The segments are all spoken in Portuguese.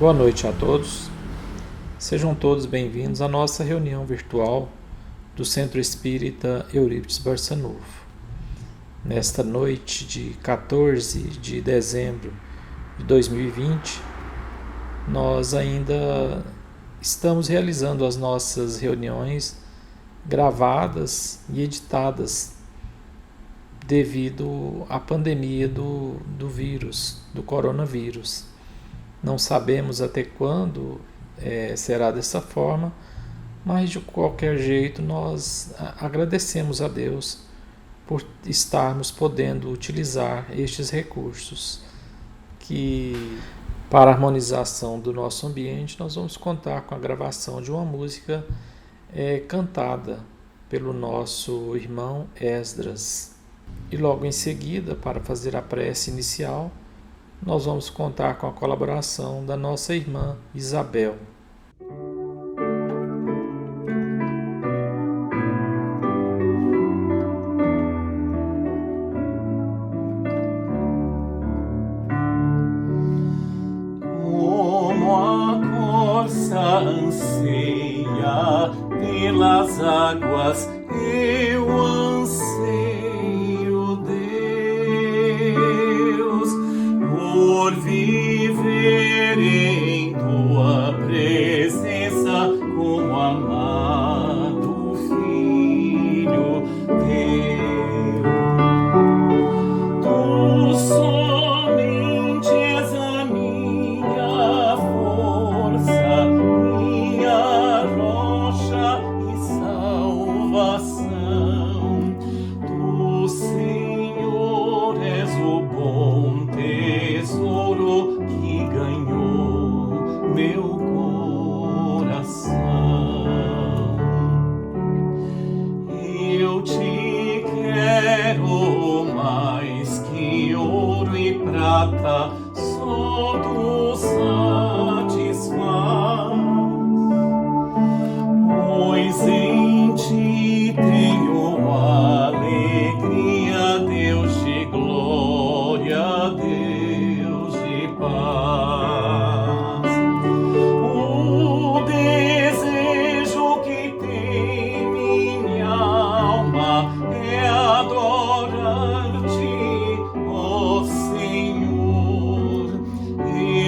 Boa noite a todos. Sejam todos bem-vindos à nossa reunião virtual do Centro Espírita Eurípides Barçanufo. Nesta noite de 14 de dezembro de 2020, nós ainda estamos realizando as nossas reuniões gravadas e editadas devido à pandemia do vírus, do coronavírus. Não sabemos até quando será dessa forma, mas de qualquer jeito nós agradecemos a Deus por estarmos podendo utilizar estes recursos, que para a harmonização do nosso ambiente nós vamos contar com a gravação de uma música cantada pelo nosso irmão Esdras. E logo em seguida, para fazer a prece inicial, nós vamos contar com a colaboração da nossa irmã Isabel. Como a corça anseia pelas águas, eu anseio, Deus, por viver em tua presença como amado filho teu. Tu somente és a minha força, minha rocha e salvação. Tu, Senhor, és o bom tesouro que ganhou meu coração. Eu te quero mais que ouro e prata, só tu satisfaz, pois em ti tenho alegria, Deus de glória, Deus de paz. O desejo que tem minha alma é adorar-te, ó Senhor.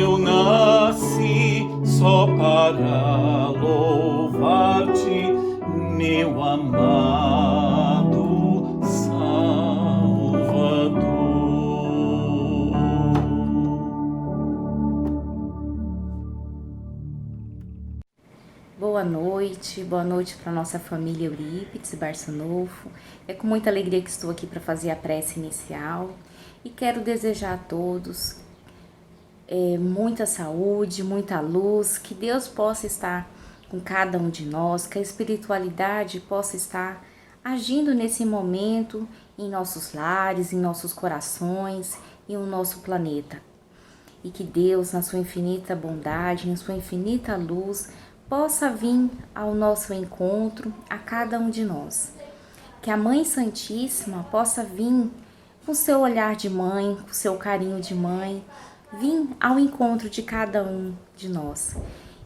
Eu nasci só para louvar-te, meu amado Salvador. Boa noite para nossa família Eurípides Barçanufo. É com muita alegria que estou aqui para fazer a prece inicial e quero desejar a todos muita saúde, muita luz, que Deus possa estar com cada um de nós, que a espiritualidade possa estar agindo nesse momento em nossos lares, em nossos corações e no nosso planeta. E que Deus, na sua infinita bondade, na sua infinita luz, possa vir ao nosso encontro a cada um de nós. Que a Mãe Santíssima possa vir com seu olhar de mãe, com seu carinho de mãe, vir ao encontro de cada um de nós.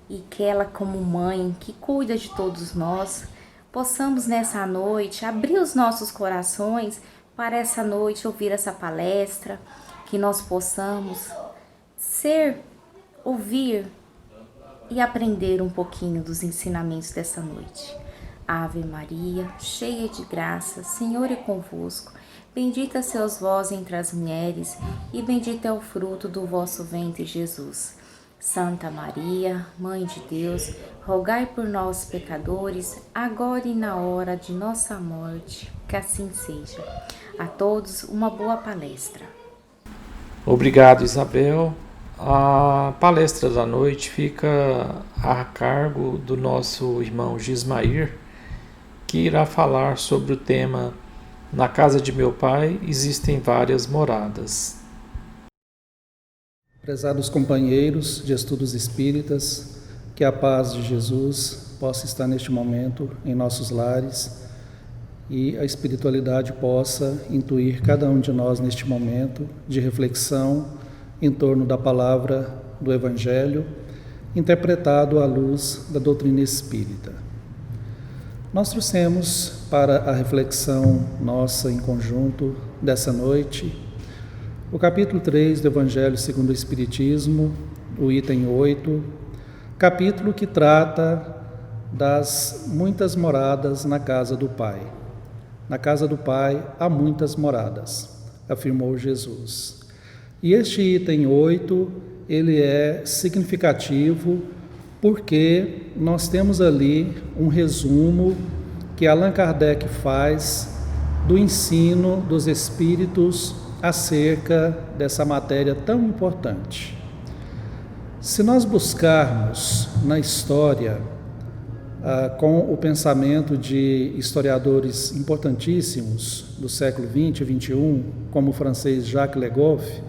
E que ela, como mãe que cuida de todos nós, possamos nessa noite abrir os nossos corações para essa noite ouvir essa palestra, que nós possamos ouvir e aprender um pouquinho dos ensinamentos dessa noite. Ave Maria, cheia de graça, Senhor é convosco. Bendita sois vós entre as mulheres, e bendito é o fruto do vosso ventre, Jesus. Santa Maria, Mãe de Deus, rogai por nós, pecadores, agora e na hora de nossa morte. Que assim seja. A todos, uma boa palestra. Obrigado, Isabel. A palestra da noite fica a cargo do nosso irmão Gismair, que irá falar sobre o tema "Na casa de meu pai existem várias moradas". Prezados companheiros de estudos espíritas, que a paz de Jesus possa estar neste momento em nossos lares e a espiritualidade possa intuir cada um de nós neste momento de reflexão em torno da palavra do Evangelho interpretado à luz da doutrina espírita. Nós trouxemos para a reflexão nossa em conjunto dessa noite o capítulo 3 do Evangelho segundo o Espiritismo, o item 8, capítulo que trata das muitas moradas na casa do Pai. Na casa do Pai há muitas moradas, afirmou Jesus. E este item 8, ele é significativo porque nós temos ali um resumo que Allan Kardec faz do ensino dos espíritos acerca dessa matéria tão importante. Se nós buscarmos na história, com o pensamento de historiadores importantíssimos do século XX e XXI, como o francês Jacques Le Goff,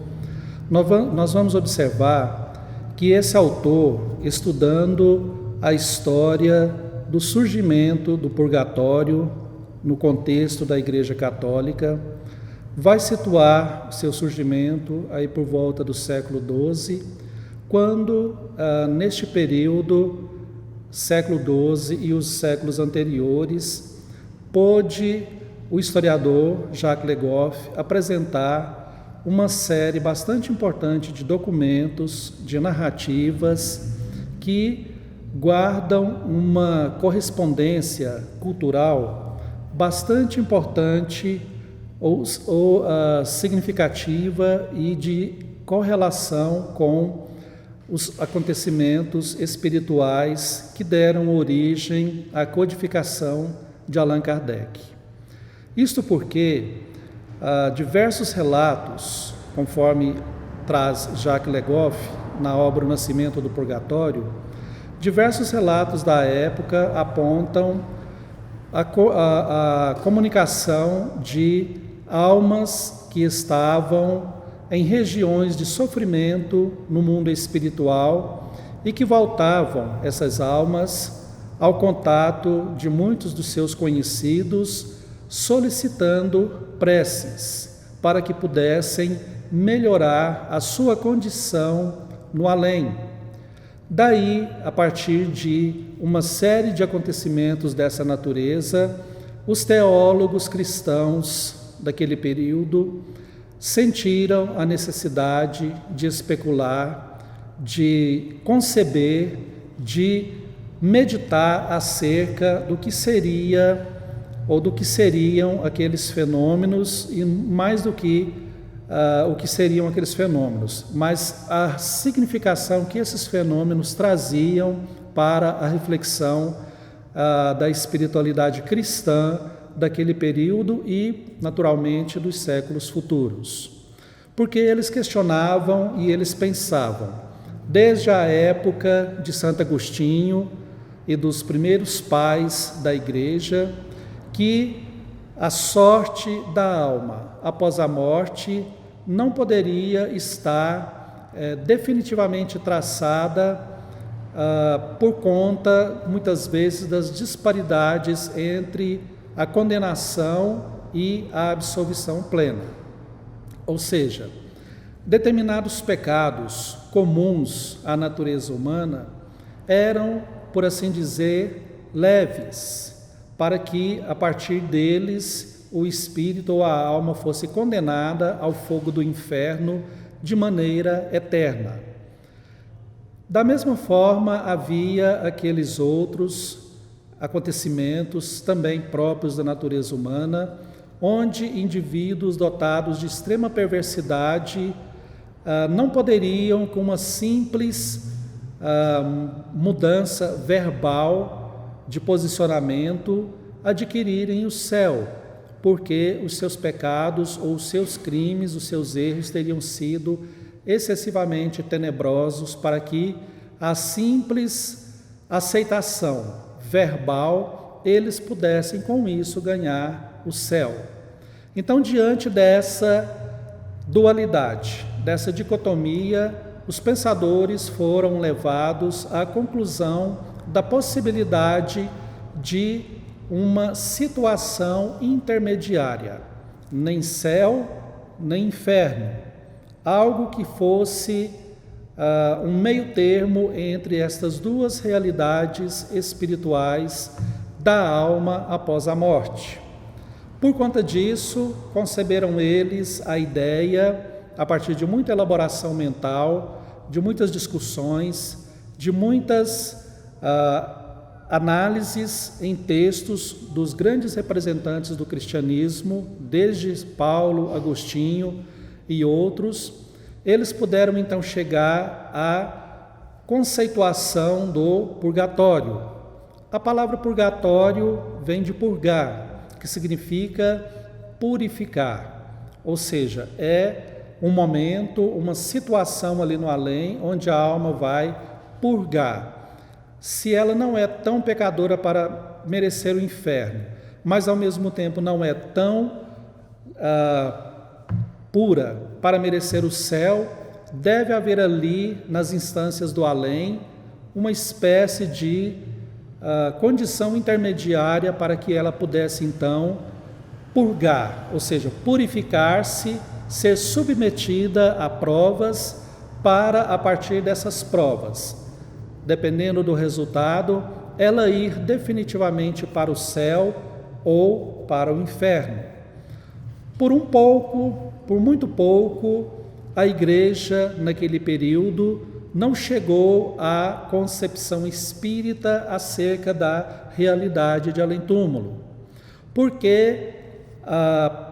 nós vamos observar que esse autor, estudando a história do surgimento do purgatório no contexto da Igreja Católica, vai situar seu surgimento aí por volta do século XII, quando, neste período, século XII e os séculos anteriores, pôde o historiador Jacques Le Goff apresentar uma série bastante importante de documentos, de narrativas que guardam uma correspondência cultural bastante importante ou significativa e de correlação com os acontecimentos espirituais que deram origem à codificação de Allan Kardec. Isto porque diversos relatos, conforme traz Jacques Le Goff na obra O Nascimento do Purgatório, diversos relatos da época apontam a comunicação de almas que estavam em regiões de sofrimento no mundo espiritual e que voltavam essas almas ao contato de muitos dos seus conhecidos, solicitando preces para que pudessem melhorar a sua condição no além. Daí, a partir de uma série de acontecimentos dessa natureza, os teólogos cristãos daquele período sentiram a necessidade de especular, de conceber, de meditar acerca do que seria ou do que seriam aqueles fenômenos e mais do que o que seriam aqueles fenômenos, mas a significação que esses fenômenos traziam para a reflexão da espiritualidade cristã daquele período e, naturalmente, dos séculos futuros. Porque eles questionavam e eles pensavam, desde a época de Santo Agostinho e dos primeiros pais da Igreja, que a sorte da alma após a morte não poderia estar definitivamente traçada por conta, muitas vezes, das disparidades entre a condenação e a absolvição plena. Ou seja, determinados pecados comuns à natureza humana eram, por assim dizer, leves, para que, a partir deles, o espírito ou a alma fosse condenada ao fogo do inferno de maneira eterna. Da mesma forma, havia aqueles outros acontecimentos também próprios da natureza humana, onde indivíduos dotados de extrema perversidade não poderiam, com uma simples mudança verbal de posicionamento, adquirirem o céu, porque os seus pecados ou os seus crimes, os seus erros teriam sido excessivamente tenebrosos para que a simples aceitação verbal, eles pudessem com isso ganhar o céu. Então, diante dessa dualidade, dessa dicotomia, os pensadores foram levados à conclusão da possibilidade de uma situação intermediária, nem céu, nem inferno, algo que fosse um meio termo entre estas duas realidades espirituais da alma após a morte. Por conta disso, conceberam eles a ideia, a partir de muita elaboração mental, de muitas discussões, de muitas análises em textos dos grandes representantes do cristianismo, desde Paulo, Agostinho e outros. Eles puderam então chegar à conceituação do purgatório. A palavra purgatório vem de purgar, que significa purificar, ou seja, é um momento, uma situação ali no além, onde a alma vai purgar. Se ela não é tão pecadora para merecer o inferno, mas ao mesmo tempo não é tão pura para merecer o céu, deve haver ali, nas instâncias do além, uma espécie de condição intermediária para que ela pudesse então purgar, ou seja, purificar-se, ser submetida a provas, para a partir dessas provas, dependendo do resultado, ela ir definitivamente para o céu ou para o inferno. Por muito pouco, a igreja naquele período não chegou à concepção espírita acerca da realidade de além-túmulo, porque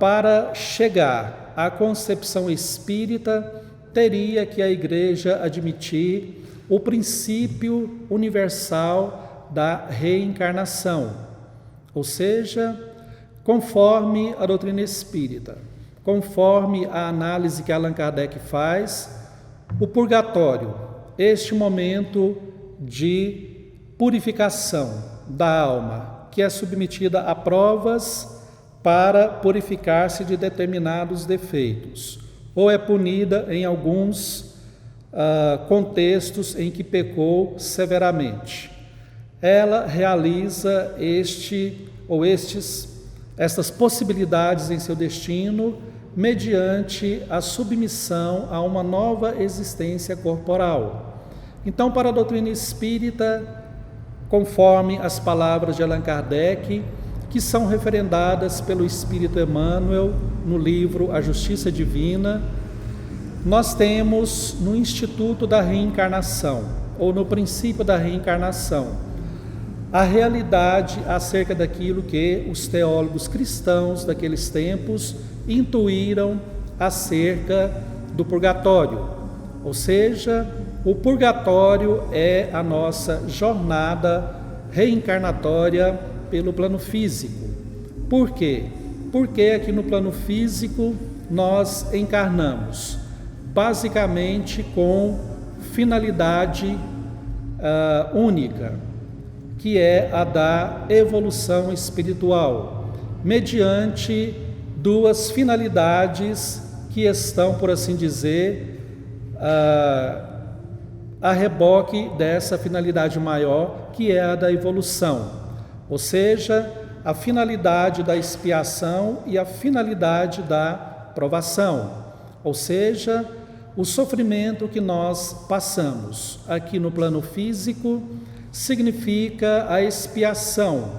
para chegar à concepção espírita teria que a igreja admitir o princípio universal da reencarnação, ou seja, conforme a doutrina espírita, conforme a análise que Allan Kardec faz, o purgatório, este momento de purificação da alma, que é submetida a provas para purificar-se de determinados defeitos, ou é punida em alguns contextos em que pecou severamente. Ela realiza estas possibilidades em seu destino mediante a submissão a uma nova existência corporal. Então, para a doutrina espírita, conforme as palavras de Allan Kardec, que são referendadas pelo Espírito Emmanuel no livro A Justiça Divina, nós temos no Instituto da Reencarnação, ou no princípio da reencarnação, a realidade acerca daquilo que os teólogos cristãos daqueles tempos intuíram acerca do purgatório. Ou seja, o purgatório é a nossa jornada reencarnatória pelo plano físico. Por quê? Porque aqui no plano físico nós encarnamos basicamente com finalidade única, que é a da evolução espiritual, mediante duas finalidades que estão, por assim dizer, a reboque dessa finalidade maior, que é a da evolução, ou seja, a finalidade da expiação e a finalidade da provação, ou seja, o sofrimento que nós passamos aqui no plano físico significa a expiação,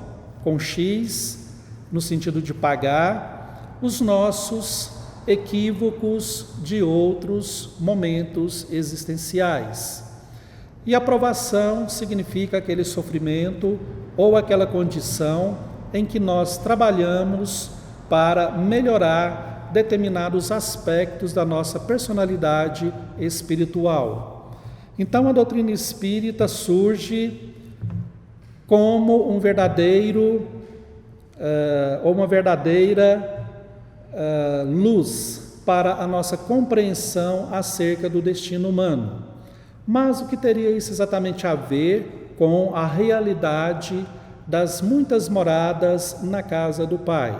com X, no sentido de pagar os nossos equívocos de outros momentos existenciais. E a provação significa aquele sofrimento ou aquela condição em que nós trabalhamos para melhorar determinados aspectos da nossa personalidade espiritual. Então, a doutrina espírita surge como um verdadeiro ou uma verdadeira luz para a nossa compreensão acerca do destino humano. Mas o que teria isso exatamente a ver com a realidade das muitas moradas na casa do Pai?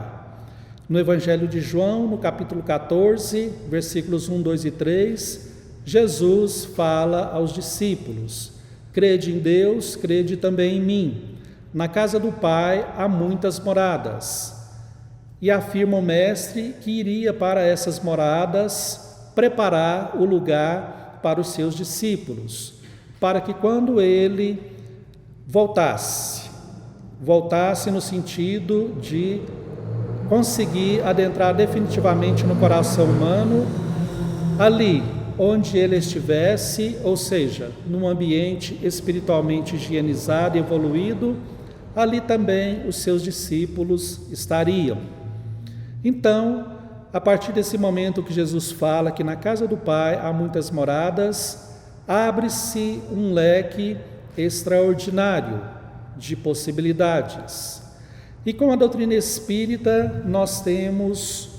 No Evangelho de João, no capítulo 14, versículos 1, 2 e 3, Jesus fala aos discípulos: crede em Deus, crede também em mim. Na casa do Pai há muitas moradas. E afirma o Mestre que iria para essas moradas preparar o lugar para os seus discípulos, para que quando ele voltasse no sentido de conseguir adentrar definitivamente no coração humano, ali onde ele estivesse, ou seja, num ambiente espiritualmente higienizado e evoluído, ali também os seus discípulos estariam. Então, a partir desse momento que Jesus fala que na casa do Pai há muitas moradas, abre-se um leque extraordinário de possibilidades. E com a doutrina espírita nós temos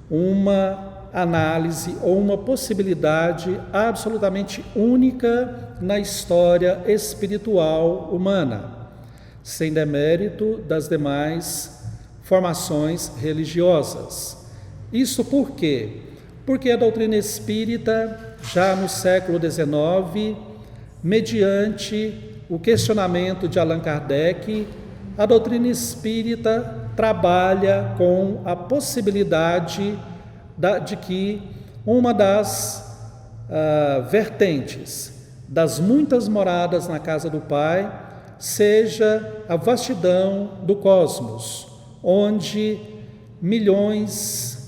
uma análise ou uma possibilidade absolutamente única na história espiritual humana, sem demérito das demais formações religiosas. Isso por quê? Porque a doutrina espírita, já no século XIX, mediante o questionamento de Allan Kardec, a doutrina espírita trabalha com a possibilidade de que uma das vertentes das muitas moradas na casa do Pai seja a vastidão do cosmos, onde milhões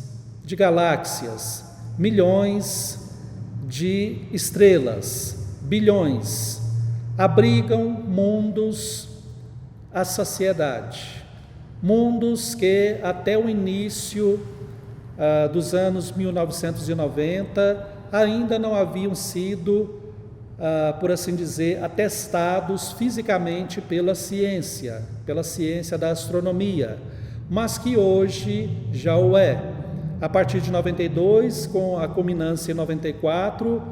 de galáxias, milhões de estrelas, bilhões, abrigam mundos à saciedade, mundos que até o início dos anos 1990 ainda não haviam sido, por assim dizer, atestados fisicamente pela ciência da astronomia, mas que hoje já o é. A partir de 92, com a culminância em 94,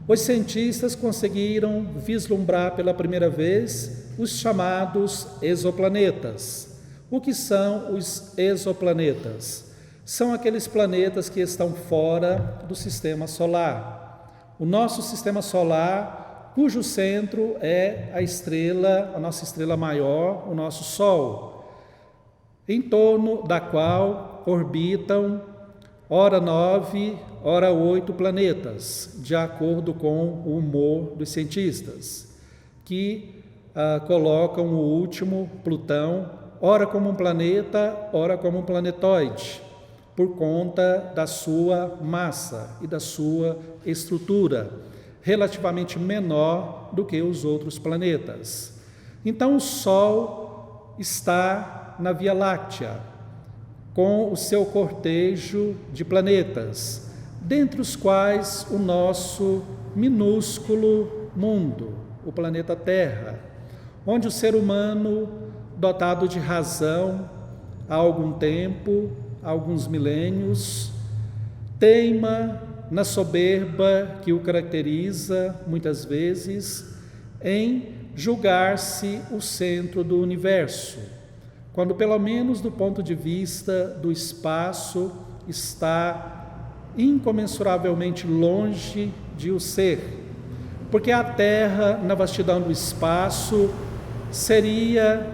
os cientistas conseguiram vislumbrar pela primeira vez os chamados exoplanetas. O que são os exoplanetas? São aqueles planetas que estão fora do sistema solar. O nosso sistema solar, cujo centro é a nossa estrela maior, o nosso Sol, em torno da qual orbitam ora 9, ora 8 planetas, de acordo com o humor dos cientistas, que colocam o último, Plutão, ora como um planeta, ora como um planetoide, por conta da sua massa e da sua estrutura, relativamente menor do que os outros planetas. Então o Sol está na Via Láctea, com o seu cortejo de planetas, dentre os quais o nosso minúsculo mundo, o planeta Terra, onde o ser humano, dotado de razão há algum tempo, há alguns milênios, teima na soberba que o caracteriza, muitas vezes, em julgar-se o centro do universo, quando, pelo menos do ponto de vista do espaço, está incomensuravelmente longe de o ser, porque a Terra, na vastidão do espaço, seria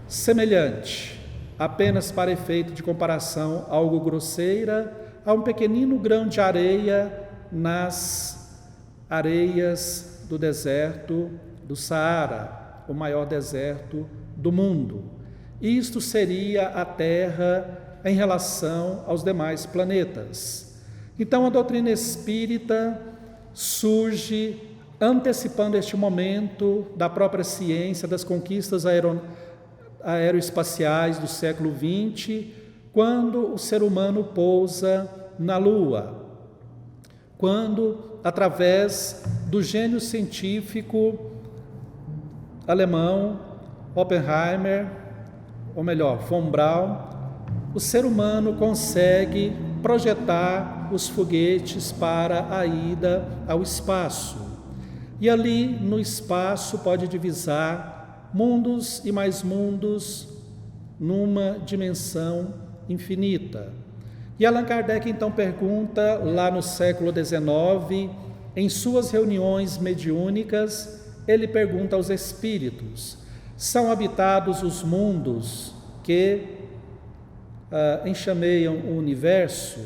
semelhante, apenas para efeito de comparação algo grosseira, a um pequenino grão de areia nas areias do deserto do Saara, o maior deserto do mundo. Isto seria a Terra em relação aos demais planetas. Então a doutrina espírita surge antecipando este momento da própria ciência, das conquistas aeroespaciais do século XX, quando o ser humano pousa na Lua, quando, através do gênio científico alemão Oppenheimer, ou melhor, von Braun, o ser humano consegue projetar os foguetes para a ida ao espaço. E ali no espaço pode divisar mundos e mais mundos numa dimensão infinita. E Allan Kardec então pergunta, lá no século XIX, em suas reuniões mediúnicas, ele pergunta aos espíritos: são habitados os mundos que enxameiam o universo?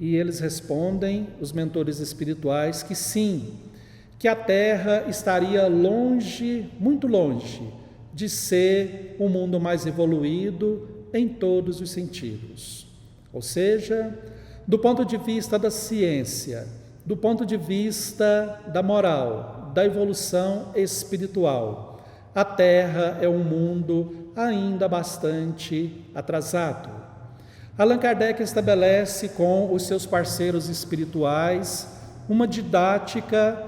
E eles respondem, os mentores espirituais, que sim, que a Terra estaria longe, muito longe, de ser um mundo mais evoluído em todos os sentidos. Ou seja, do ponto de vista da ciência, do ponto de vista da moral, da evolução espiritual, a Terra é um mundo ainda bastante atrasado. Allan Kardec estabelece com os seus parceiros espirituais uma didática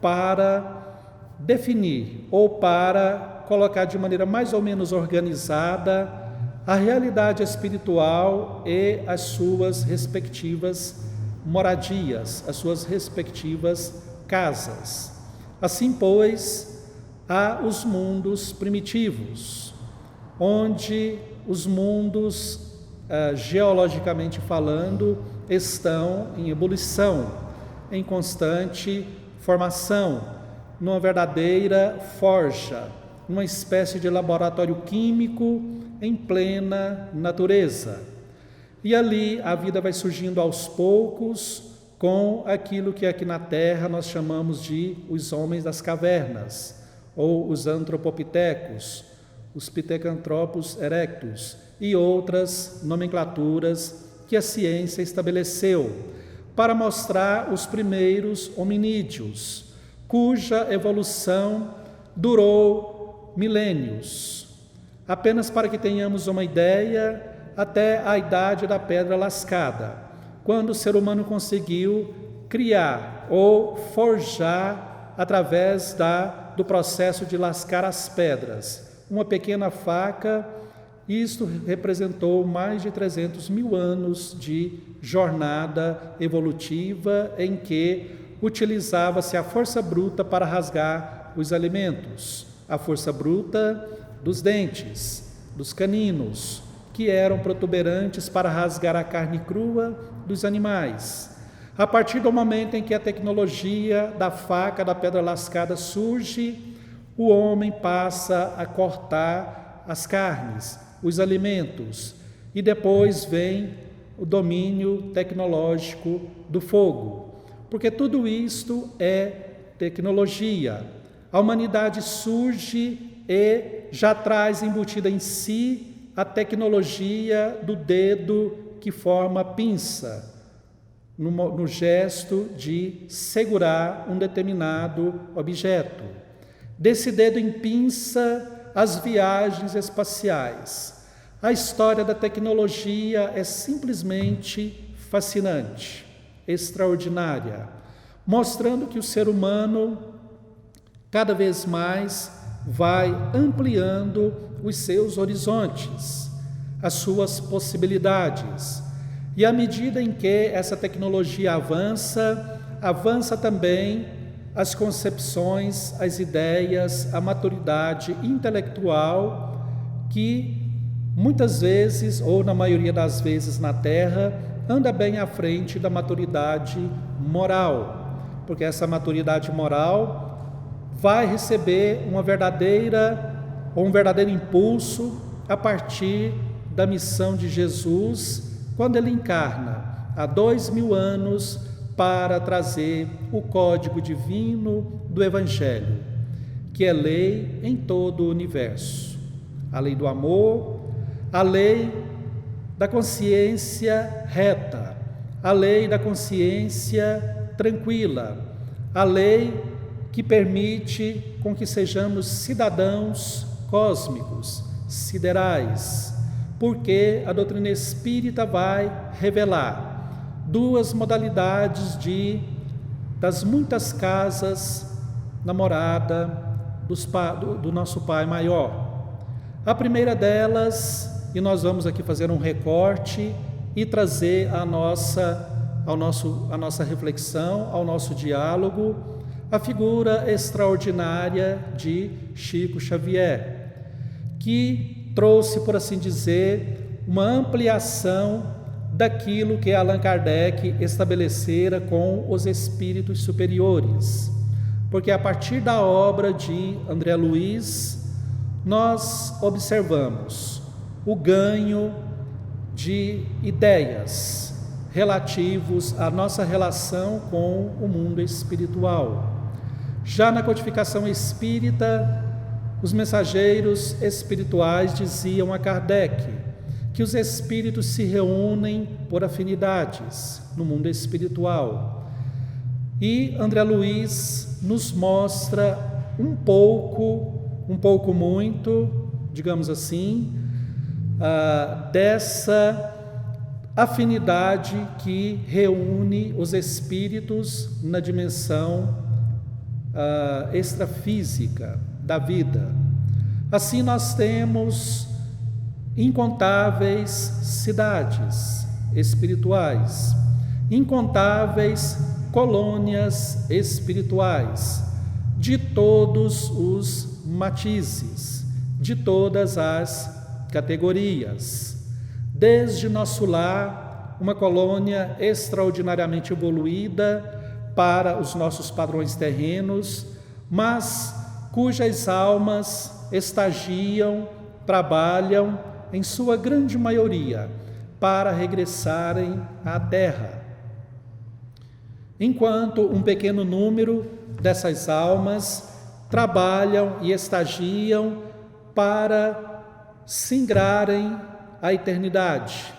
para definir ou para colocar de maneira mais ou menos organizada a realidade espiritual e as suas respectivas moradias, as suas respectivas casas. Assim, pois, há os mundos primitivos, onde os mundos, geologicamente falando, estão em ebulição, em constante formação, numa verdadeira forja, numa espécie de laboratório químico em plena natureza. E ali a vida vai surgindo aos poucos com aquilo que aqui na Terra nós chamamos de os homens das cavernas, ou os antropopitecos, os Pithecanthropus erectus e outras nomenclaturas que a ciência estabeleceu para mostrar os primeiros hominídeos, cuja evolução durou milênios. Apenas para que tenhamos uma ideia, até a idade da pedra lascada, quando o ser humano conseguiu criar ou forjar, através do processo de lascar as pedras, uma pequena faca. Isto representou mais de 300 mil anos de jornada evolutiva em que utilizava-se a força bruta para rasgar os alimentos, a força bruta dos dentes, dos caninos, que eram protuberantes para rasgar a carne crua dos animais. A partir do momento em que a tecnologia da faca, da pedra lascada surge, o homem passa a cortar as carnes, os alimentos, e depois vem o domínio tecnológico do fogo, porque tudo isto é tecnologia. A humanidade surge e já traz embutida em si a tecnologia do dedo que forma a pinça, no gesto de segurar um determinado objeto. Desse dedo em pinça, as viagens espaciais. A história da tecnologia é simplesmente fascinante, extraordinária, mostrando que o ser humano cada vez mais vai ampliando os seus horizontes, as suas possibilidades. E à medida em que essa tecnologia avança também as concepções, as ideias, a maturidade intelectual que muitas vezes, ou na maioria das vezes na Terra, anda bem à frente da maturidade moral, porque essa maturidade moral vai receber um verdadeiro impulso a partir da missão de Jesus, quando ele encarna há 2000 anos para trazer o código divino do Evangelho, que é lei em todo o universo. A lei do amor, a lei da consciência reta, a lei da consciência tranquila, a lei que permite com que sejamos cidadãos cósmicos, siderais, porque a doutrina espírita vai revelar duas modalidades das muitas casas na morada do nosso Pai Maior. A primeira delas, e nós vamos aqui fazer um recorte e trazer a nossa reflexão, ao nosso diálogo, a figura extraordinária de Chico Xavier, que trouxe, por assim dizer, uma ampliação daquilo que Allan Kardec estabelecera com os espíritos superiores. Porque a partir da obra de André Luiz, nós observamos o ganho de ideias relativos à nossa relação com o mundo espiritual. Já na codificação espírita, os mensageiros espirituais diziam a Kardec que os espíritos se reúnem por afinidades no mundo espiritual. E André Luiz nos mostra um pouco muito, digamos assim, dessa afinidade que reúne os espíritos na dimensão extrafísica da vida. Assim nós temos incontáveis cidades espirituais, incontáveis colônias espirituais, de todos os matizes, de todas as categorias. Desde nosso lar, uma colônia extraordinariamente evoluída para os nossos padrões terrenos, mas cujas almas estagiam, trabalham, em sua grande maioria, para regressarem à Terra. Enquanto um pequeno número dessas almas trabalham e estagiam para singrarem a eternidade,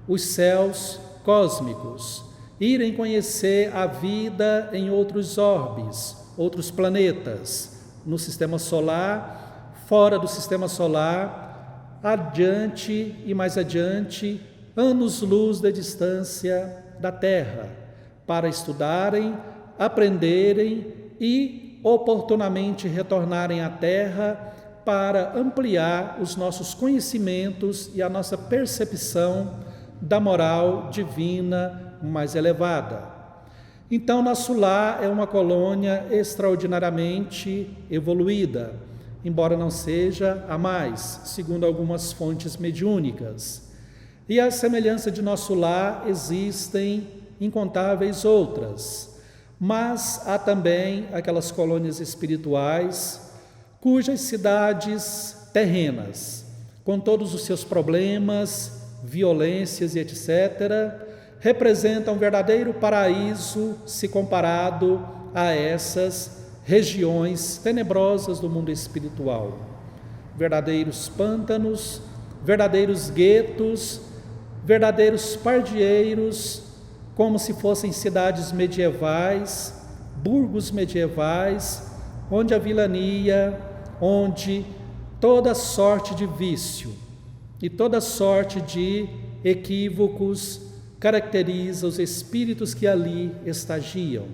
os céus cósmicos, irem conhecer a vida em outros orbes, outros planetas, no sistema solar, fora do sistema solar, adiante e mais adiante, anos-luz de distância da Terra, para estudarem, aprenderem e oportunamente retornarem à Terra para ampliar os nossos conhecimentos e a nossa percepção da moral divina mais elevada. Então, nosso lar é uma colônia extraordinariamente evoluída, embora não seja a mais, segundo algumas fontes mediúnicas. E à semelhança de nosso lar, existem incontáveis outras, mas há também aquelas colônias espirituais cujas cidades terrenas, com todos os seus problemas, violências e etc., representam um verdadeiro paraíso se comparado a essas regiões tenebrosas do mundo espiritual. Verdadeiros pântanos, verdadeiros guetos, verdadeiros pardieiros, como se fossem cidades medievais, burgos medievais, onde a vilania, onde toda sorte de vício e toda sorte de equívocos caracteriza os espíritos que ali estagiam.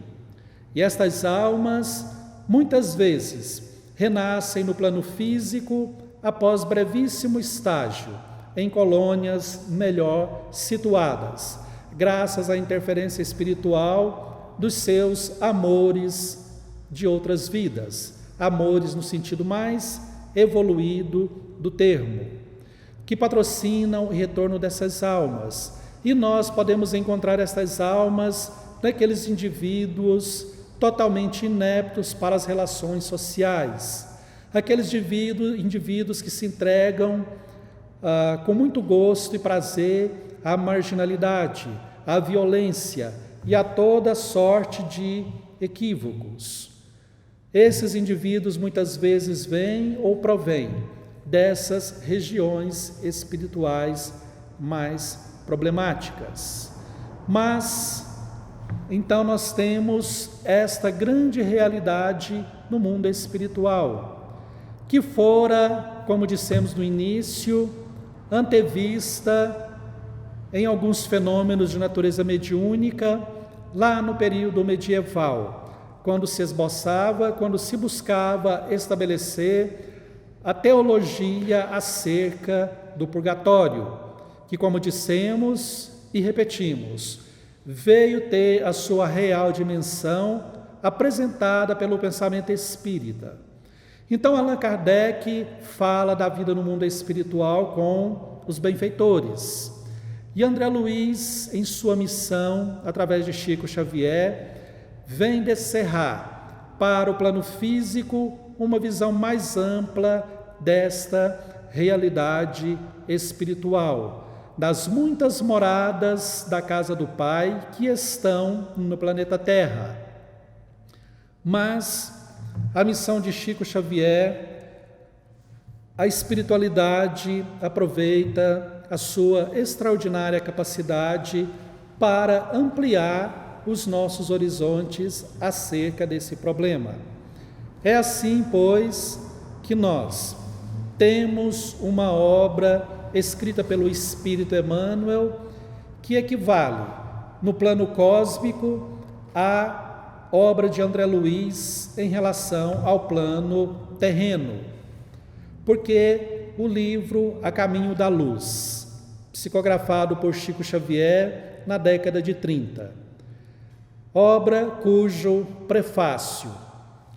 E estas almas, muitas vezes, renascem no plano físico após brevíssimo estágio, em colônias melhor situadas, graças à interferência espiritual dos seus amores de outras vidas, amores no sentido mais evoluído do termo, que patrocinam o retorno dessas almas. E nós podemos encontrar estas almas naqueles indivíduos totalmente ineptos para as relações sociais, aqueles indivíduos que se entregam com muito gosto e prazer à marginalidade, à violência e a toda sorte de equívocos. Esses indivíduos muitas vezes vêm ou provêm dessas regiões espirituais mais problemáticas. Mas então nós temos esta grande realidade no mundo espiritual, que fora, como dissemos no início, antevista em alguns fenômenos de natureza mediúnica, lá no período medieval, quando se esboçava, quando se buscava estabelecer a teologia acerca do purgatório, que, como dissemos e repetimos, veio ter a sua real dimensão apresentada pelo pensamento espírita. Então, Allan Kardec fala da vida no mundo espiritual com os benfeitores. E André Luiz, em sua missão, através de Chico Xavier, vem descerrar para o plano físico uma visão mais ampla desta realidade espiritual, das muitas moradas da casa do Pai que estão no planeta Terra. Mas a missão de Chico Xavier, a espiritualidade aproveita a sua extraordinária capacidade para ampliar os nossos horizontes acerca desse problema. É assim, pois, que nós temos uma obra escrita pelo Espírito Emmanuel que equivale, no plano cósmico, à obra de André Luiz em relação ao plano terreno. Porque o livro A Caminho da Luz, psicografado por Chico Xavier na década de 30, obra cujo prefácio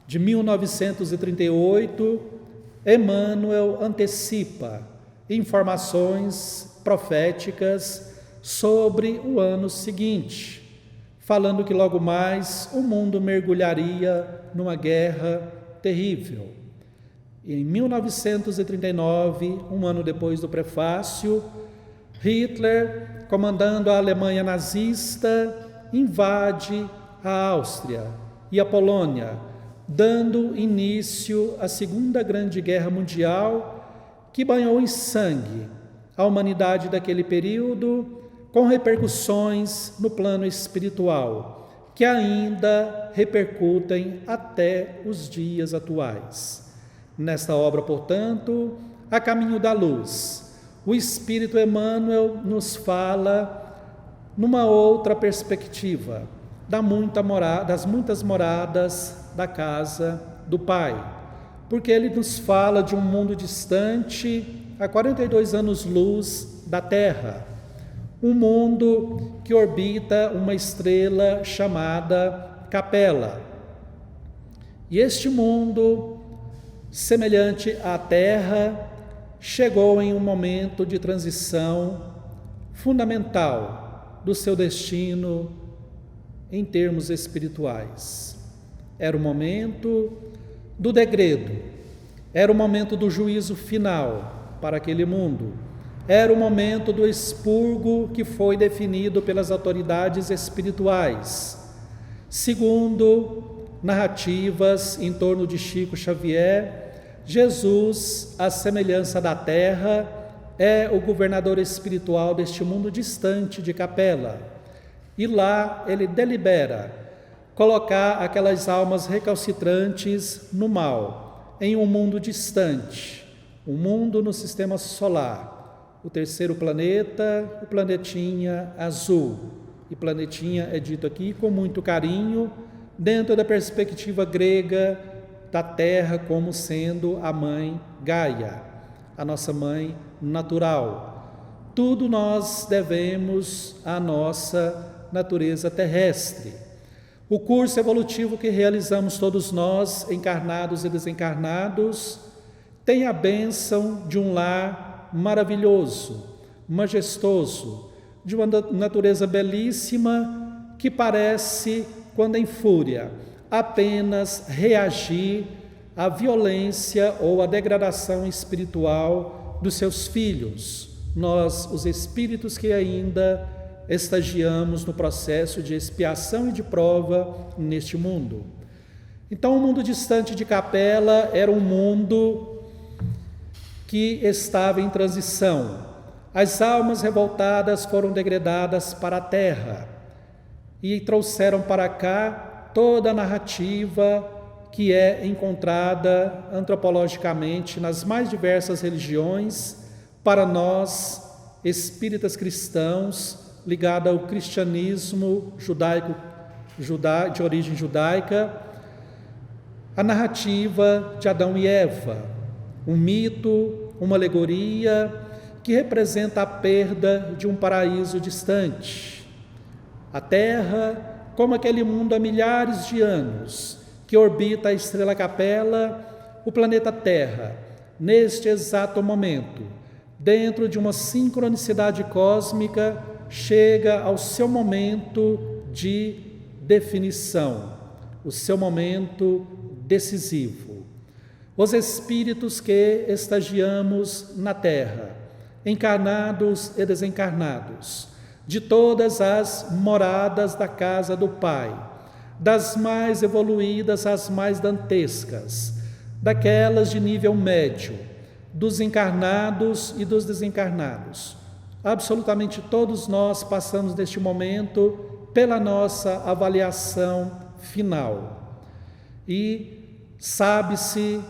de 1938, Emmanuel antecipa informações proféticas sobre o ano seguinte, falando que logo mais o mundo mergulharia numa guerra terrível. E em 1939, um ano depois do prefácio, Hitler, comandando a Alemanha nazista, invade a Áustria e a Polônia, dando início à Segunda Grande Guerra Mundial, que banhou em sangue a humanidade daquele período, com repercussões no plano espiritual, que ainda repercutem até os dias atuais. Nesta obra, portanto, A Caminho da Luz, o Espírito Emmanuel nos fala numa outra perspectiva, das muitas moradas da casa do Pai, porque ele nos fala de um mundo distante, a 42 anos-luz da Terra, um mundo que orbita uma estrela chamada Capela. E este mundo, semelhante à Terra, chegou em um momento de transição fundamental do seu destino em termos espirituais. Era o momento do degredo, era o momento do juízo final para aquele mundo, era o momento do expurgo que foi definido pelas autoridades espirituais. Segundo narrativas em torno de Chico Xavier, Jesus, à semelhança da terra, é o governador espiritual deste mundo distante de Capela. E lá ele delibera colocar aquelas almas recalcitrantes no mal, em um mundo distante, um mundo no sistema solar, o terceiro planeta, o planetinha azul. E planetinha é dito aqui com muito carinho, dentro da perspectiva grega da Terra como sendo a mãe Gaia, a nossa mãe natural. Tudo nós devemos à nossa natureza terrestre. O curso evolutivo que realizamos todos nós, encarnados e desencarnados, tem a bênção de um lar maravilhoso, majestoso, de uma natureza belíssima que parece, quando em fúria, apenas reagir à violência ou à degradação espiritual dos seus filhos. Nós, os espíritos que ainda estagiamos no processo de expiação e de prova neste mundo. Então, o mundo distante de Capela era um mundo que estava em transição. As almas revoltadas foram degradadas para a terra e trouxeram para cá toda a narrativa que é encontrada antropologicamente nas mais diversas religiões, para nós, espíritas cristãos, ligada ao cristianismo judaico, de origem judaica, a narrativa de Adão e Eva, um mito, uma alegoria que representa a perda de um paraíso distante. A Terra, como aquele mundo há milhares de anos, que orbita a estrela Capela, o planeta Terra, neste exato momento, dentro de uma sincronicidade cósmica, chega ao seu momento de definição, o seu momento decisivo. Os espíritos que estagiamos na Terra encarnados e desencarnados, de todas as moradas da casa do Pai, das mais evoluídas às mais dantescas, daquelas de nível médio, dos encarnados e dos desencarnados. Absolutamente todos nós passamos neste momento pela nossa avaliação final. E sabe-se,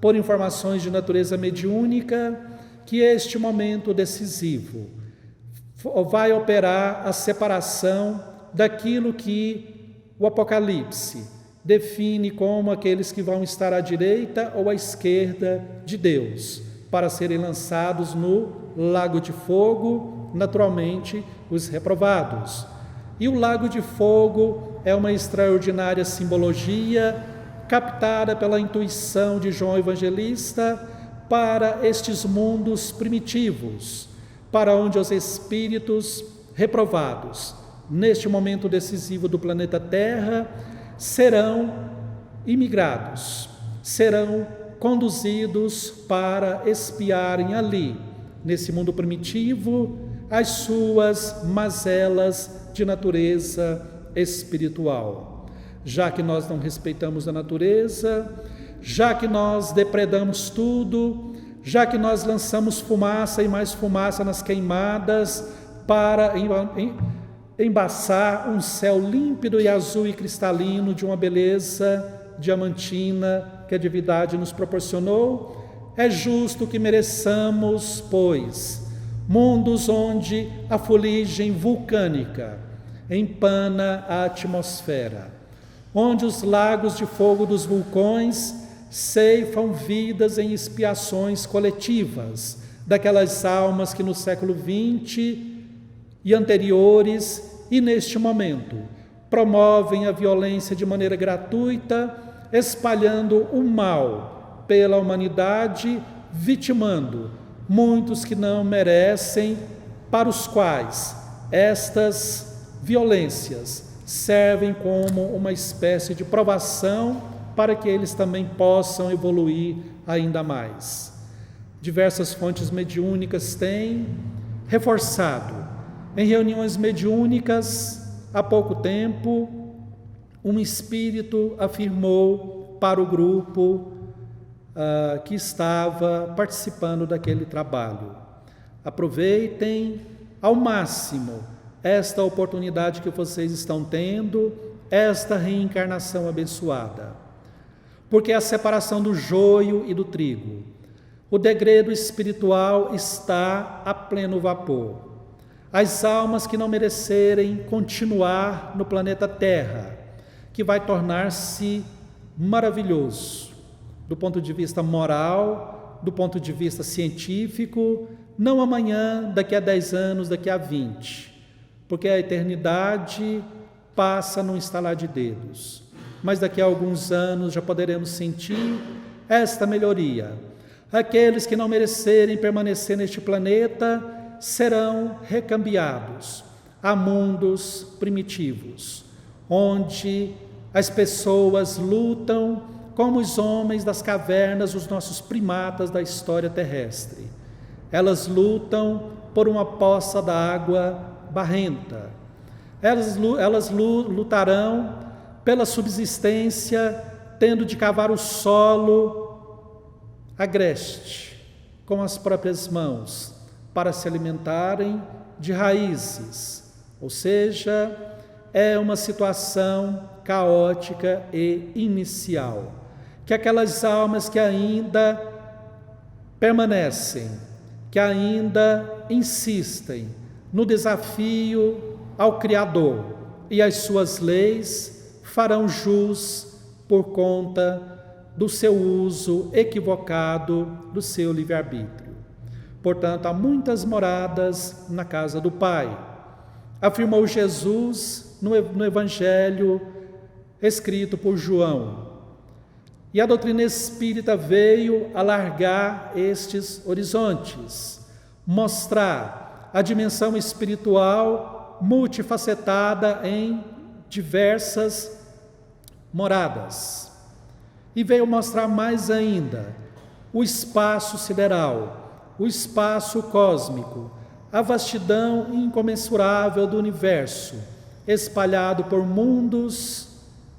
por informações de natureza mediúnica, que este momento decisivo vai operar a separação daquilo que o Apocalipse define como aqueles que vão estar à direita ou à esquerda de Deus, para serem lançados no lago de fogo, naturalmente os reprovados. E o lago de fogo é uma extraordinária simbologia captada pela intuição de João Evangelista para estes mundos primitivos, para onde os espíritos reprovados, neste momento decisivo do planeta Terra, serão imigrados, serão conduzidos para expiarem ali, nesse mundo primitivo, as suas mazelas de natureza espiritual. Já que nós não respeitamos a natureza, já que nós depredamos tudo, já que nós lançamos fumaça e mais fumaça nas queimadas para embaçar um céu límpido e azul e cristalino de uma beleza diamantina que a divindade nos proporcionou, é justo que mereçamos, pois, mundos onde a fuligem vulcânica empana a atmosfera, onde os lagos de fogo dos vulcões ceifam vidas em expiações coletivas daquelas almas que no século XX e anteriores e neste momento promovem a violência de maneira gratuita, espalhando o mal pela humanidade, vitimando muitos que não merecem, para os quais estas violências servem como uma espécie de provação para que eles também possam evoluir ainda mais. Diversas fontes mediúnicas têm reforçado. Em reuniões mediúnicas, há pouco tempo, um espírito afirmou para o grupo que estava participando daquele trabalho: aproveitem ao máximo esta oportunidade que vocês estão tendo, esta reencarnação abençoada, porque é a separação do joio e do trigo. O degredo espiritual está a pleno vapor. As almas que não merecerem continuar no planeta Terra, que vai tornar-se maravilhoso, do ponto de vista moral, do ponto de vista científico, não amanhã, daqui a 10 anos, daqui a 20, porque a eternidade passa num estalar de dedos. Mas daqui a alguns anos já poderemos sentir esta melhoria. Aqueles que não merecerem permanecer neste planeta serão recambiados a mundos primitivos, onde as pessoas lutam como os homens das cavernas, os nossos primatas da história terrestre. Elas lutam por uma poça d'água barrenta. Elas lutarão pela subsistência, tendo de cavar o solo agreste com as próprias mãos, para se alimentarem de raízes. Ou seja, é uma situação caótica e inicial, que aquelas almas que ainda permanecem, que ainda insistem no desafio ao Criador e às suas leis, farão jus por conta do seu uso equivocado do seu livre-arbítrio. Portanto, há muitas moradas na casa do Pai, afirmou Jesus no Evangelho escrito por João. E a doutrina espírita veio alargar estes horizontes, mostrar a dimensão espiritual multifacetada em diversas moradas. E veio mostrar mais ainda o espaço sideral, o espaço cósmico, a vastidão incomensurável do universo, espalhado por mundos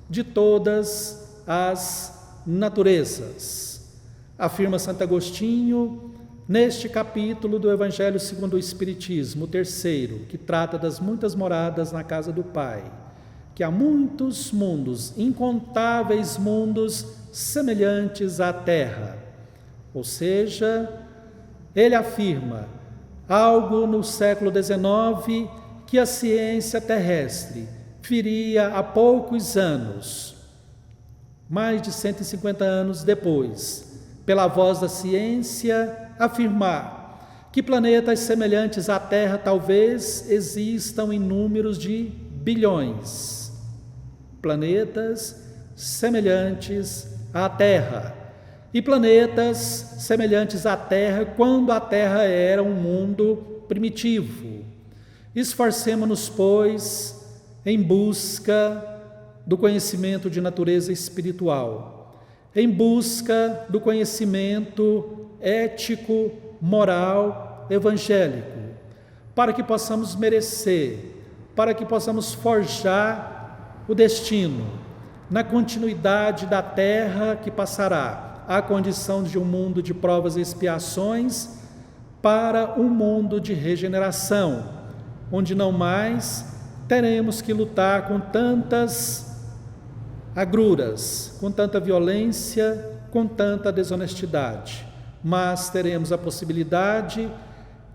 de todas as naturezas. Afirma Santo Agostinho neste capítulo do Evangelho segundo o Espiritismo, o terceiro, que trata das muitas moradas na casa do Pai, que há muitos mundos, incontáveis mundos semelhantes à Terra. Ou seja, ele afirma algo no século XIX que a ciência terrestre viria há poucos anos, mais de 150 anos depois, pela voz da ciência, afirmar que planetas semelhantes à Terra talvez existam em números de bilhões. Planetas semelhantes à Terra. E planetas semelhantes à Terra quando a Terra era um mundo primitivo. Esforcemo-nos, pois, em busca do conhecimento de natureza espiritual, em busca do conhecimento ético, moral, evangélico, para que possamos merecer, para que possamos forjar o destino, na continuidade da terra que passará, à condição de um mundo de provas e expiações, para um mundo de regeneração, onde não mais teremos que lutar com tantas agruras, com tanta violência, com tanta desonestidade, mas teremos a possibilidade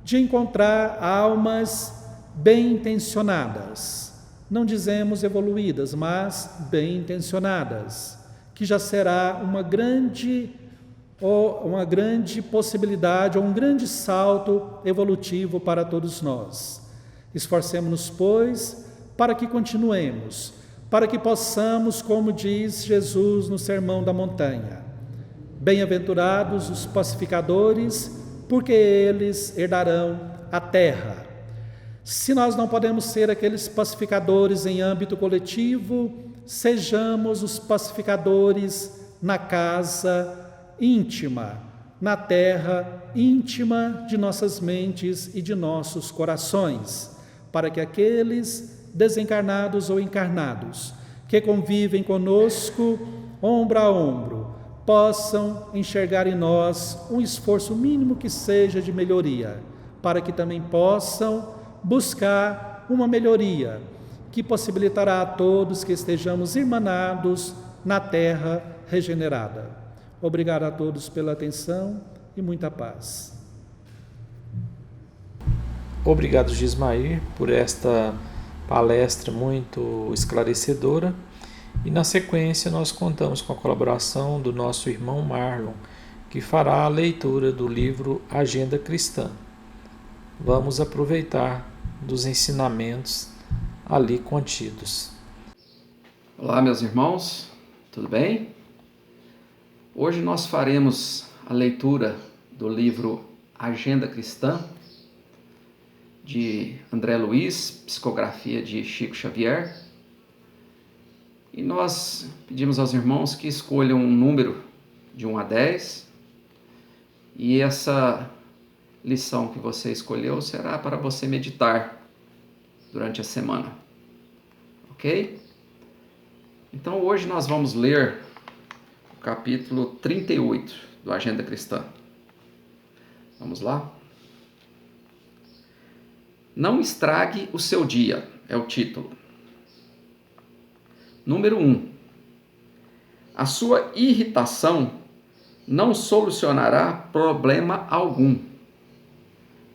de encontrar almas bem intencionadas, não dizemos evoluídas, mas bem intencionadas, que já será uma grande possibilidade, ou um grande salto evolutivo para todos nós. Esforcemo-nos, pois, para que continuemos, para que possamos, como diz Jesus no Sermão da Montanha, bem-aventurados os pacificadores, porque eles herdarão a terra. Se nós não podemos ser aqueles pacificadores em âmbito coletivo, sejamos os pacificadores na casa íntima, na terra íntima de nossas mentes e de nossos corações, para que aqueles desencarnados ou encarnados que convivem conosco, ombro a ombro, possam enxergar em nós um esforço mínimo que seja de melhoria, para que também possam buscar uma melhoria que possibilitará a todos que estejamos irmanados na terra regenerada. Obrigado a todos pela atenção e muita paz. Obrigado, Gismair, por esta palestra muito esclarecedora. E na sequência nós contamos com a colaboração do nosso irmão Marlon, que fará a leitura do livro Agenda Cristã. Vamos aproveitar dos ensinamentos ali contidos. Olá, meus irmãos, tudo bem? Hoje nós faremos a leitura do livro Agenda Cristã, de André Luiz, psicografia de Chico Xavier. E nós pedimos aos irmãos que escolham um número de 1 a 10, e essa lição que você escolheu será para você meditar durante a semana, ok? Então hoje nós vamos ler o capítulo 38 do Agenda Cristã. Vamos lá? Não estrague o seu dia, é o título. Número 1. A sua irritação não solucionará problema algum.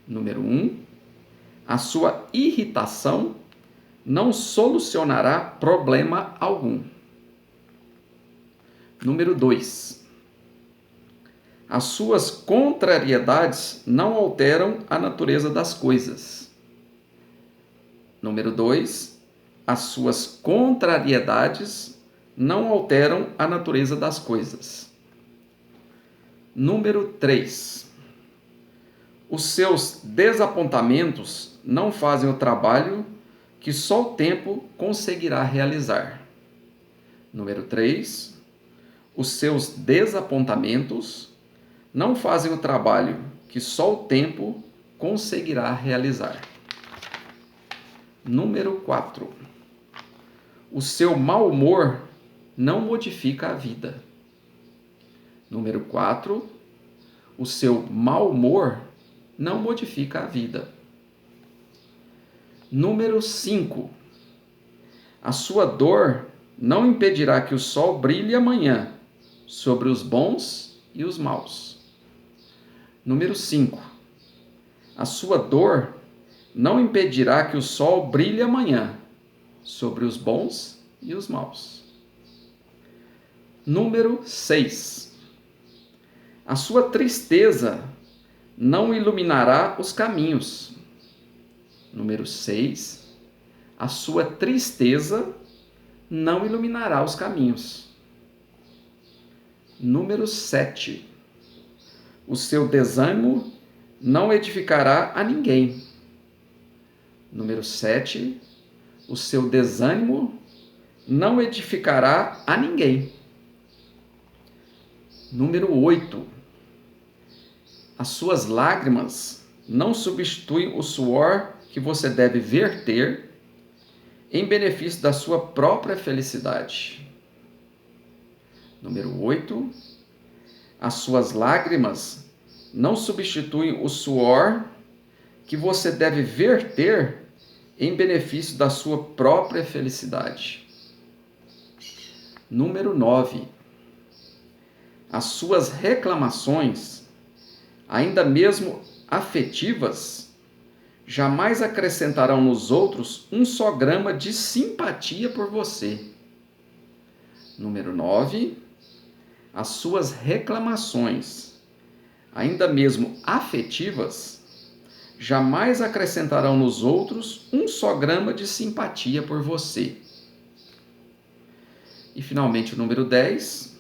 Número 1. A sua irritação não solucionará problema algum. Número 2. As suas contrariedades não alteram a natureza das coisas. Número 2. As suas contrariedades não alteram a natureza das coisas. Número 3. Os seus desapontamentos não fazem o trabalho que só o tempo conseguirá realizar. Número 3. Os seus desapontamentos não fazem o trabalho que só o tempo conseguirá realizar. Número 4. O seu mau humor não modifica a vida. Número 4. O seu mau humor não modifica a vida. Número 5. A sua dor não impedirá que o sol brilhe amanhã sobre os bons e os maus. Número 5. A sua dor não impedirá que o sol brilhe amanhã sobre os bons e os maus. Número 6. A sua tristeza não iluminará os caminhos. Número 6. A sua tristeza não iluminará os caminhos. Número 7. O seu desânimo não edificará a ninguém. Número 7. O seu desânimo não edificará a ninguém. Número 8. As suas lágrimas não substituem o suor que você deve verter em benefício da sua própria felicidade. Número 8. As suas lágrimas não substituem o suor que você deve verter em benefício da sua própria felicidade. Número 9. As suas reclamações, ainda mesmo afetivas, jamais acrescentarão nos outros um só grama de simpatia por você. Número 9. As suas reclamações, ainda mesmo afetivas, jamais acrescentarão nos outros um só grama de simpatia por você. E finalmente o número 10.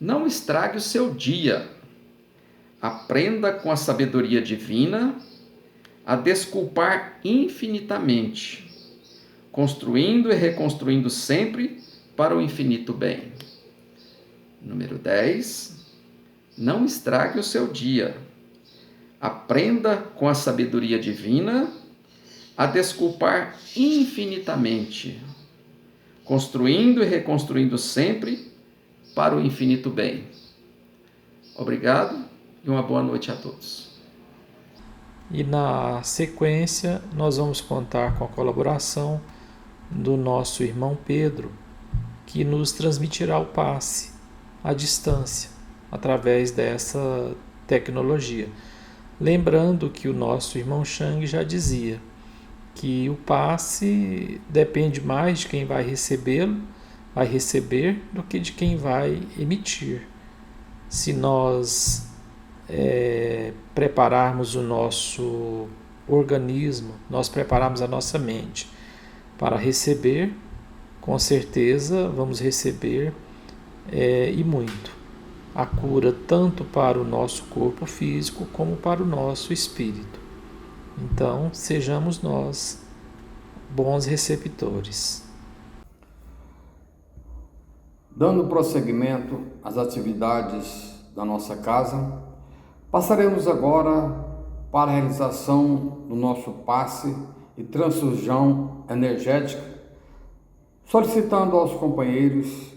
Não estrague o seu dia. Aprenda com a sabedoria divina a desculpar infinitamente, construindo e reconstruindo sempre para o infinito bem. Número 10. Não estrague o seu dia. Aprenda com a sabedoria divina a desculpar infinitamente, construindo e reconstruindo sempre para o infinito bem. Obrigado e uma boa noite a todos. E na sequência, nós vamos contar com a colaboração do nosso irmão Pedro, que nos transmitirá o passe à distância, através dessa tecnologia. Lembrando que o nosso irmão Shang já dizia que o passe depende mais de quem vai recebê-lo, vai receber, do que de quem vai emitir. Se nós prepararmos o nosso organismo, nós prepararmos a nossa mente para receber, com certeza vamos receber e muito a cura, tanto para o nosso corpo físico como para o nosso espírito. Então, sejamos nós bons receptores. Dando prosseguimento às atividades da nossa casa, passaremos agora para a realização do nosso passe e transfusão energética, solicitando aos companheiros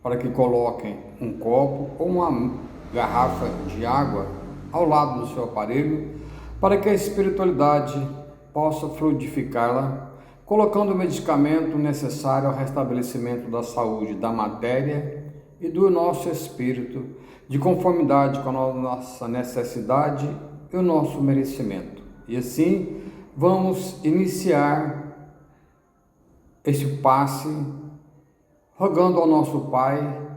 para que coloquem um copo ou uma garrafa de água ao lado do seu aparelho, para que a espiritualidade possa fluidificá-la, colocando o medicamento necessário ao restabelecimento da saúde da matéria e do nosso espírito, de conformidade com a nossa necessidade e o nosso merecimento. E assim, vamos iniciar este passe, rogando ao nosso Pai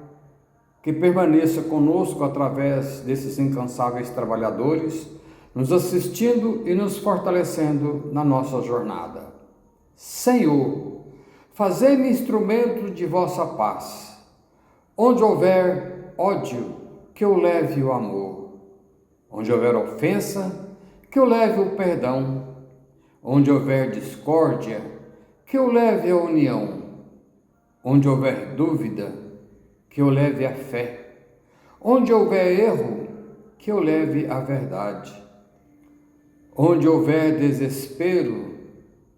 que permaneça conosco através desses incansáveis trabalhadores, nos assistindo e nos fortalecendo na nossa jornada. Senhor, fazei-me instrumento de vossa paz. Onde houver ódio, que eu leve o amor. Onde houver ofensa, que eu leve o perdão. Onde houver discórdia, que eu leve a união. Onde houver dúvida, que eu leve a fé. Onde houver erro, que eu leve a verdade. Onde houver desespero,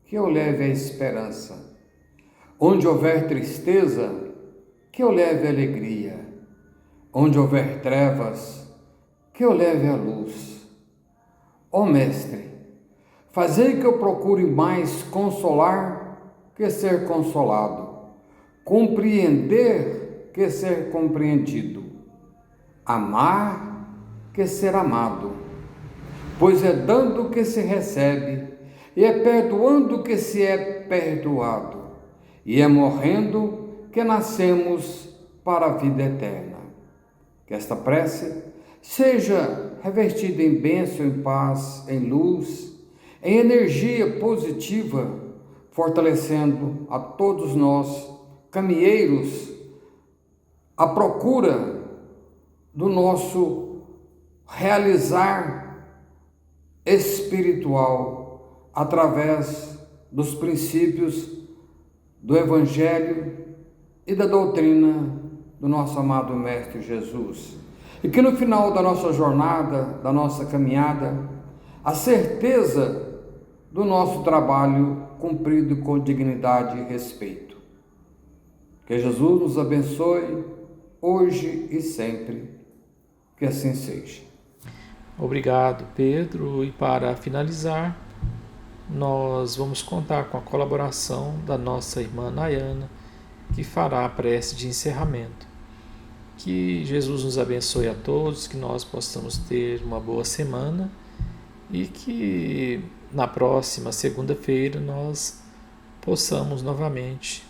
que eu leve a esperança. Onde houver tristeza, que eu leve a alegria. Onde houver trevas, que eu leve a luz. Ó Mestre, fazei que eu procure mais consolar que ser consolado, compreender que ser compreendido, amar que ser amado, pois é dando que se recebe, e é perdoando que se é perdoado, e é morrendo que nascemos para a vida eterna. Que esta prece seja revestida em bênção, em paz, em luz, em energia positiva, fortalecendo a todos nós, caminheiros, à procura do nosso realizar espiritual através dos princípios do Evangelho e da doutrina do nosso amado Mestre Jesus. E que no final da nossa jornada, da nossa caminhada, a certeza do nosso trabalho cumprido com dignidade e respeito. Que Jesus nos abençoe hoje e sempre. Que assim seja. Obrigado, Pedro. E para finalizar, nós vamos contar com a colaboração da nossa irmã Nayana, que fará a prece de encerramento. Que Jesus nos abençoe a todos, que nós possamos ter uma boa semana e que na próxima segunda-feira nós possamos novamente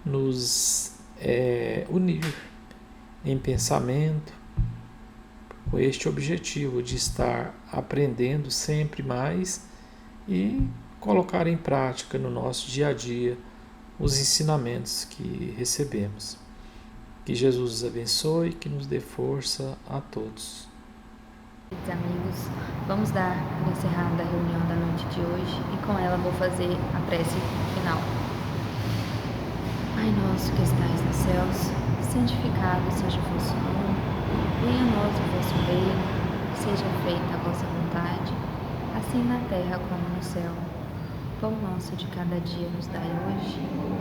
nos unir em pensamento com este objetivo de estar aprendendo sempre mais e colocar em prática no nosso dia a dia os ensinamentos que recebemos. Que Jesus os abençoe e que nos dê força a todos. Queridos amigos, vamos dar por encerrada a reunião da noite de hoje e com ela vou fazer a prece final. Pai nosso que estais nos céus, santificado seja o vosso nome, venha a nós o vosso reino, seja feita a vossa vontade, assim na terra como no céu. Pão nosso de cada dia nos dai hoje,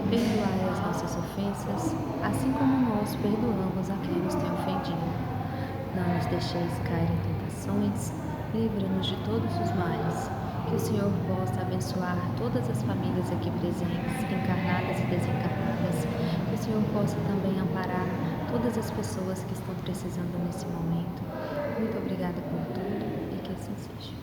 perdoai as nossas ofensas, assim como nós perdoamos a quem nos tem ofendido. Não nos deixeis cair em tentações, livra-nos de todos os males. Que o Senhor possa abençoar todas as famílias aqui presentes, encarnadas e desencarnadas. Que o Senhor possa também amparar todas as pessoas que estão precisando nesse momento. Muito obrigada por tudo e que assim seja.